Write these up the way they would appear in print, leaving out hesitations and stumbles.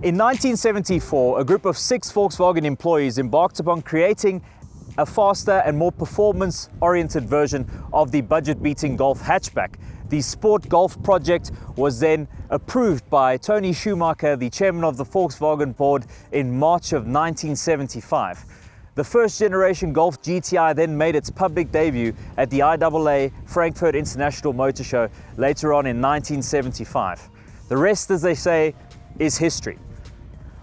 In 1974, a group of 6 Volkswagen employees embarked upon creating a faster and more performance-oriented version of the budget-beating Golf hatchback. The Sport Golf project was then approved by Tony Schumacher, the chairman of the Volkswagen board, in March of 1975. The first generation Golf GTI then made its public debut at the IAA Frankfurt International Motor Show later on in 1975. The rest, as they say, is history.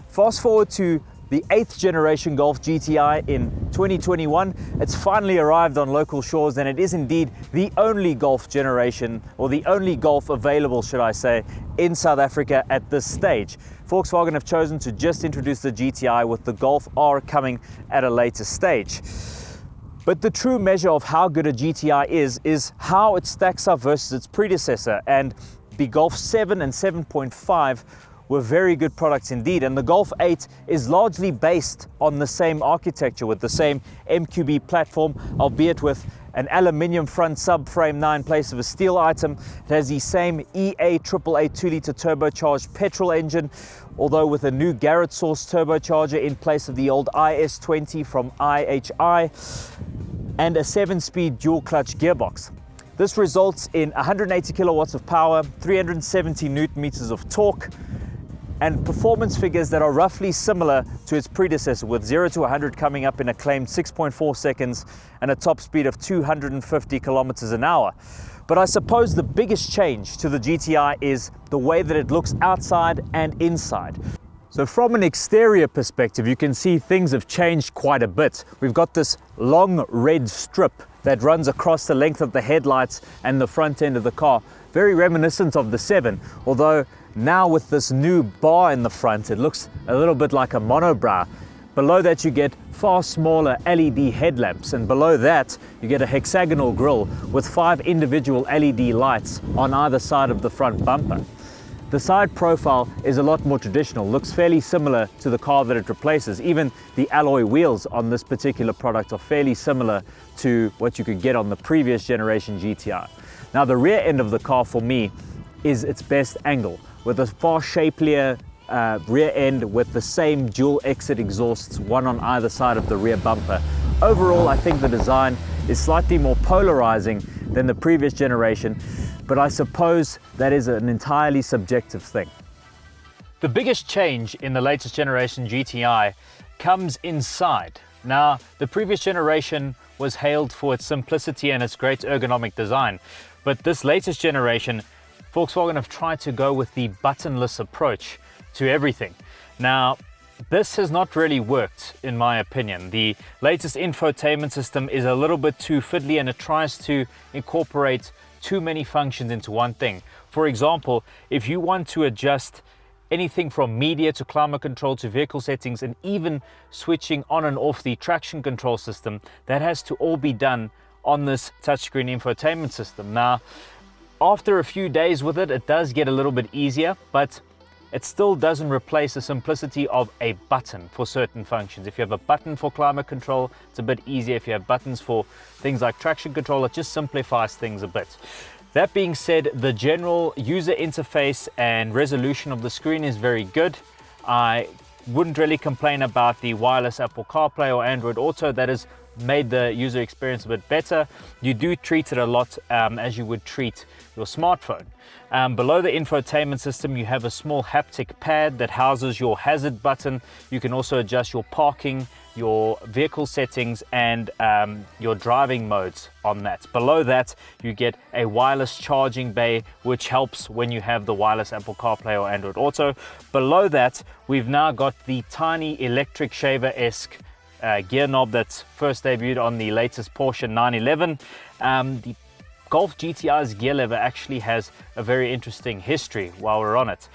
Fast forward to the 8th generation Golf GTI in 2021. It's finally arrived on local shores, and it is indeed the only Golf generation, or the only Golf available, should I say, in South Africa at this stage. Volkswagen have chosen to just introduce the GTI, with the Golf R coming at a later stage. But the true measure of how good a GTI is how it stacks up versus its predecessor, and the Golf 7 and 7.5 were very good products indeed, and the Golf 8 is largely based on the same architecture with the same MQB platform, albeit with an aluminium front subframe now in place of a steel item. It has the same EA888 2-litre turbocharged petrol engine, although with a new Garrett source turbocharger in place of the old IS20 from IHI, and a 7-speed dual clutch gearbox. This results in 180 kilowatts of power, 370 newton meters of torque, and performance figures that are roughly similar to its predecessor, with 0 to 100 coming up in a claimed 6.4 seconds and a top speed of 250 kilometers an hour. But I suppose the biggest change to the GTI is the way that it looks outside and inside. So from an exterior perspective, you can see things have changed quite a bit. We've got this long red strip that runs across the length of the headlights and the front end of the car, very reminiscent of the 7, although now with this new bar in the front, it looks a little bit like a monobrow. Below that you get far smaller LED headlamps, and below that you get a hexagonal grille with 5 individual LED lights on either side of the front bumper. The side profile is a lot more traditional, looks fairly similar to the car that it replaces. Even the alloy wheels on this particular product are fairly similar to what you could get on the previous generation GTI. Now the rear end of the car for me is its best angle, with a far shapelier rear end with the same dual exit exhausts, one on either side of the rear bumper. Overall, I think the design is slightly more polarizing than the previous generation, but I suppose that is an entirely subjective thing. The biggest change in the latest generation GTI comes inside. Now, the previous generation was hailed for its simplicity and its great ergonomic design, but this latest generation, Volkswagen have tried to go with the buttonless approach to everything. Now, this has not really worked, in my opinion. The latest infotainment system is a little bit too fiddly, and it tries to incorporate too many functions into one thing. For example, if you want to adjust anything from media to climate control to vehicle settings, and even switching on and off the traction control system, that has to all be done on this touchscreen infotainment system. Now, after a few days with it, it does get a little bit easier, but it still doesn't replace the simplicity of a button for certain functions. If you have a button for climate control, it's a bit easier. If you have buttons for things like traction control, it just simplifies things a bit. That being said, the general user interface and resolution of the screen is very good. I wouldn't really complain about the wireless Apple CarPlay or Android Auto. That has made the user experience a bit better. You do treat it a lot as you would treat your smartphone. Below the infotainment system, you have a small haptic pad that houses your hazard button. You can also adjust your parking, your vehicle settings, and your driving modes on that. Below that, you get a wireless charging bay, which helps when you have the wireless Apple CarPlay or Android Auto. Below that, we've now got the tiny electric shaver-esque gear knob that's first debuted on the latest Porsche 911. The Golf GTI's gear lever actually has a very interesting history while we're on it.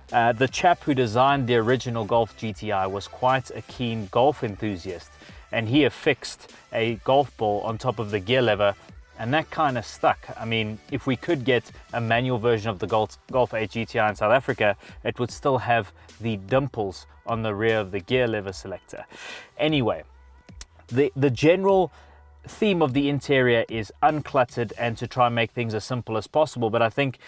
The chap who designed the original Golf GTI was quite a keen golf enthusiast, and he affixed a golf ball on top of the gear lever, and that kind of stuck. I mean, if we could get a manual version of the Golf 8 GTI in South Africa, it would still have the dimples on the rear of the gear lever selector. Anyway, the general theme of the interior is uncluttered and to try and make things as simple as possible, but I think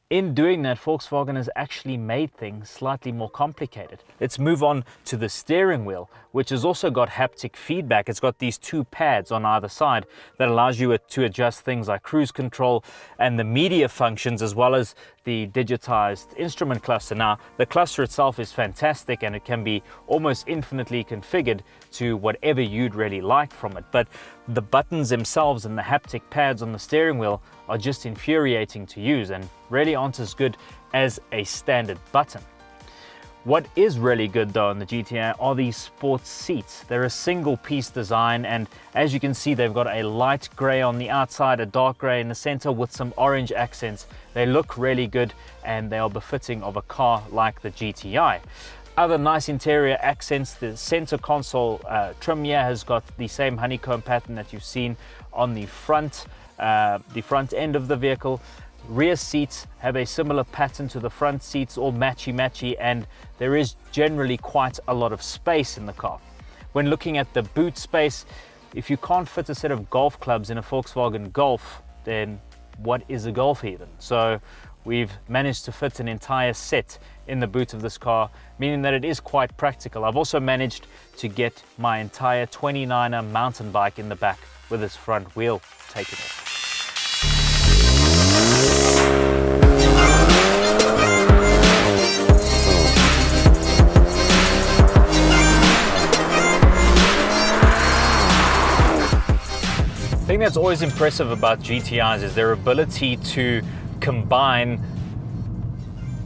in doing that, Volkswagen has actually made things slightly more complicated. Let's move on to the steering wheel, which has also got haptic feedback. It's got these two pads on either side that allows you to adjust things like cruise control and the media functions, as well as the digitized instrument cluster. Now, the cluster itself is fantastic and it can be almost infinitely configured to whatever you'd really like from it. But the buttons themselves and the haptic pads on the steering wheel are just infuriating to use and really aren't as good as a standard button. What is really good though on the GTI are these sports seats. They're a single piece design, and as you can see, they've got a light gray on the outside, a dark gray in the center with some orange accents. They look really good and they are befitting of a car like the GTI. Other nice interior accents, the center console trim here has got the same honeycomb pattern that you've seen on the front end of the vehicle. Rear seats have a similar pattern to the front seats, all matchy, and there is generally quite a lot of space in the car. When looking at the boot space, if you can't fit a set of golf clubs in a Volkswagen Golf, then what is a Golf even? So we've managed to fit an entire set in the boot of this car, meaning that it is quite practical. I've also managed to get my entire 29er mountain bike in the back with its front wheel taken off. The thing that's always impressive about GTIs is their ability to combine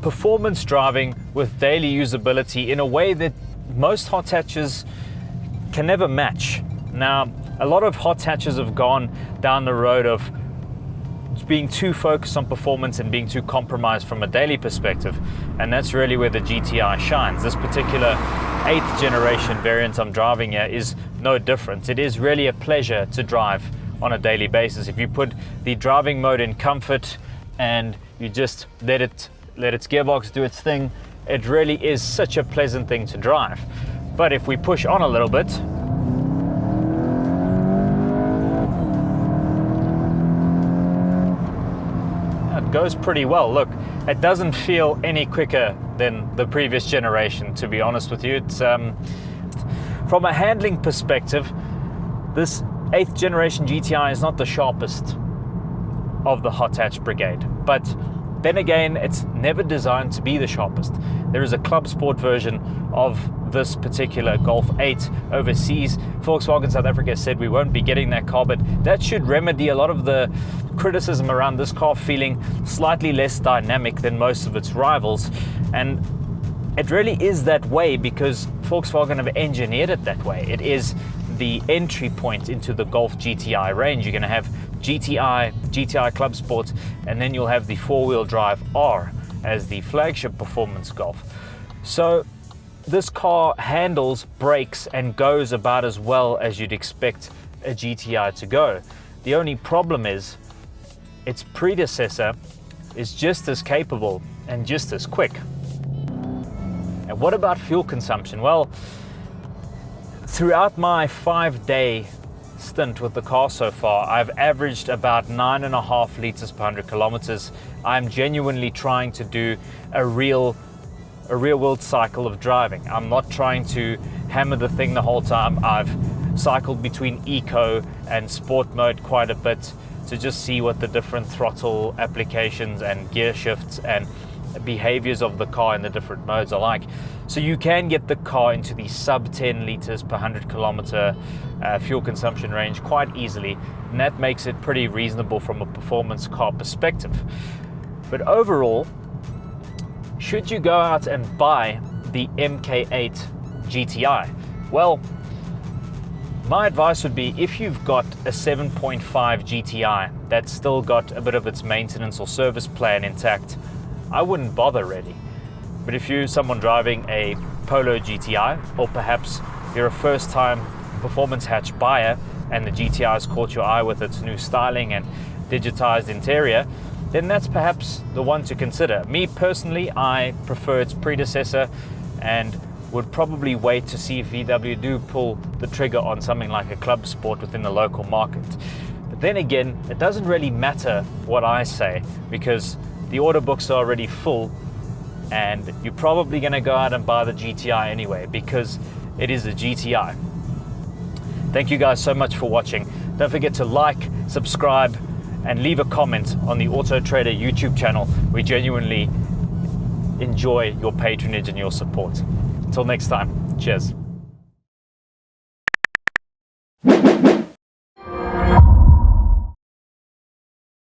performance driving with daily usability in a way that most hot hatches can never match. Now, a lot of hot hatches have gone down the road of being too focused on performance and being too compromised from a daily perspective, and that's really where the GTI shines. This particular 8th generation variant I'm driving here is no different. It is really a pleasure to drive on a daily basis. If you put the driving mode in comfort and you just let its gearbox do its thing, it really is such a pleasant thing to drive. But if we push on a little bit, it goes pretty well. Look, it doesn't feel any quicker than the previous generation, to be honest with you. It's from a handling perspective, this 8th generation GTI is not the sharpest of the hot hatch brigade, but then again, it's never designed to be the sharpest. There is a club sport version of this particular Golf 8 overseas. Volkswagen South Africa said we won't be getting that car, but that should remedy a lot of the criticism around this car feeling slightly less dynamic than most of its rivals. And it really is that way because Volkswagen have engineered it that way. It is the entry point into the Golf GTI range. You're going to have GTI Club Sport, and then you'll have the 4-wheel drive R as the flagship performance Golf. So this car handles, brakes, and goes about as well as you'd expect a GTI to go. The only problem is its predecessor is just as capable and just as quick. And what about fuel consumption? Well, throughout my 5-day stint with the car so far, I've averaged about 9.5 liters per 100 kilometers. I'm genuinely trying to do a real world cycle of driving. I'm not trying to hammer the thing the whole time. I've cycled between eco and sport mode quite a bit to just see what the different throttle applications and gear shifts and behaviors of the car in the different modes are like. So you can get the car into the sub 10 liters per 100 kilometer fuel consumption range quite easily, and that makes it pretty reasonable from a performance car perspective. But overall, should you go out and buy the MK8 GTI? Well, my advice would be, if you've got a 7.5 GTI that's still got a bit of its maintenance or service plan intact, I wouldn't bother really. But if you're someone driving a Polo GTI, or perhaps you're a first-time performance hatch buyer and the GTI has caught your eye with its new styling and digitized interior, then that's perhaps the one to consider. Me personally, I prefer its predecessor and would probably wait to see if VW do pull the trigger on something like a club sport within the local market. But then again, it doesn't really matter what I say, because the order books are already full and you're probably going to go out and buy the GTI anyway, because it is a GTI. Thank you guys so much for watching. Don't forget to like, subscribe, and leave a comment on the Auto Trader YouTube channel. We genuinely enjoy your patronage and your support. Until next time, cheers.